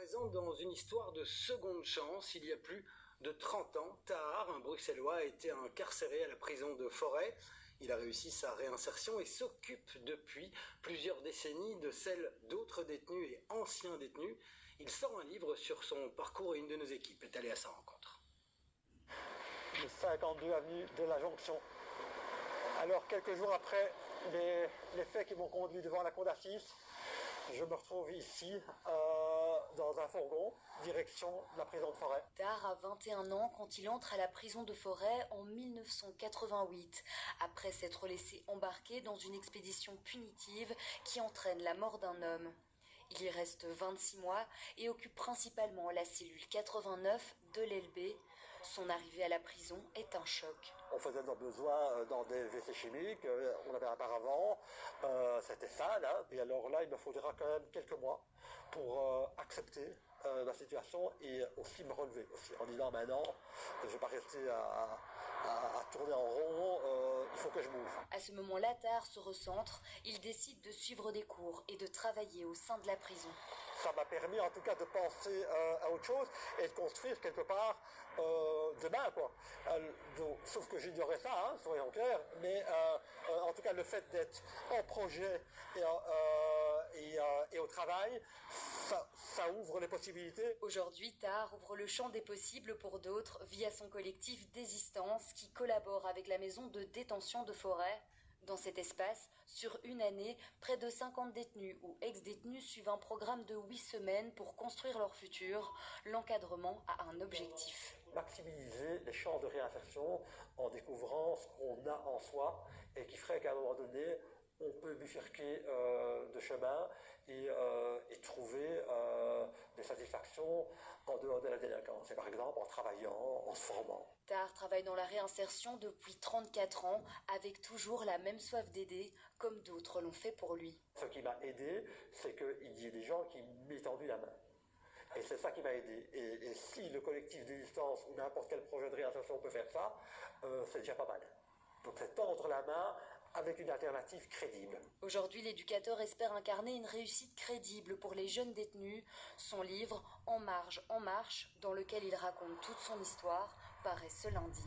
présent dans une histoire de seconde chance. Il y a plus de 30 ans, Tahar, un Bruxellois, a été incarcéré à la prison de Forêt. Il a réussi sa réinsertion et s'occupe depuis plusieurs décennies de celle d'autres détenus et anciens détenus. Il sort un livre sur son parcours et une de nos équipes est allée à sa rencontre. Le 52 avenue de la Jonction. Alors, quelques jours après les faits qui m'ont conduit devant la cour d'assises, je me retrouve ici, dans un fourgon, direction de la prison de Forêt. Tahar a 21 ans quand il entre à la prison de Forêt en 1988, après s'être laissé embarquer dans une expédition punitive qui entraîne la mort d'un homme. Il y reste 26 mois et occupe principalement la cellule 89 de l'LB. Son arrivée à la prison est un choc. On faisait nos besoins dans des WC chimiques, on avait un bar avant, c'était sale, hein. Et alors là, il me faudra quand même quelques mois pour accepter la situation et aussi me relever aussi, en disant maintenant, je ne vais pas rester à tourner en rond, il faut que je bouge. À ce moment-là, Tahar se recentre, il décide de suivre des cours et de travailler au sein de la prison. Ça m'a permis en tout cas de penser à autre chose et de construire quelque part demain, quoi. Sauf que j'ignorais ça, hein, soyons clairs, mais en tout cas le fait d'être en projet et au travail, ça ouvre les possibilités. Aujourd'hui, Tahar ouvre le champ des possibles pour d'autres via son collectif Désistance qui collabore avec la maison de détention de Forêt. Dans cet espace, sur une année, près de 50 détenus ou ex-détenus suivent un programme de 8 semaines pour construire leur futur. L'encadrement a un objectif. Maximiser les chances de réinsertion en découvrant ce qu'on a en soi et qui ferait qu'à un moment donné, on peut bifurquer de chemin et trouver des satisfactions en dehors de la délinquance. Et par exemple en travaillant, en se formant. Tahar travaille dans la réinsertion depuis 34 ans, avec toujours la même soif d'aider, comme d'autres l'ont fait pour lui. Ce qui m'a aidé, c'est qu'il y ait des gens qui m'aient tendu la main. Et c'est ça qui m'a aidé. Et si le collectif Désistance ou n'importe quel projet de réinsertion peut faire ça, c'est déjà pas mal. Donc c'est tendre la main avec une alternative crédible. Aujourd'hui, l'éducateur espère incarner une réussite crédible pour les jeunes détenus. Son livre « En marge, en marche », dans lequel il raconte toute son histoire, paraît ce lundi.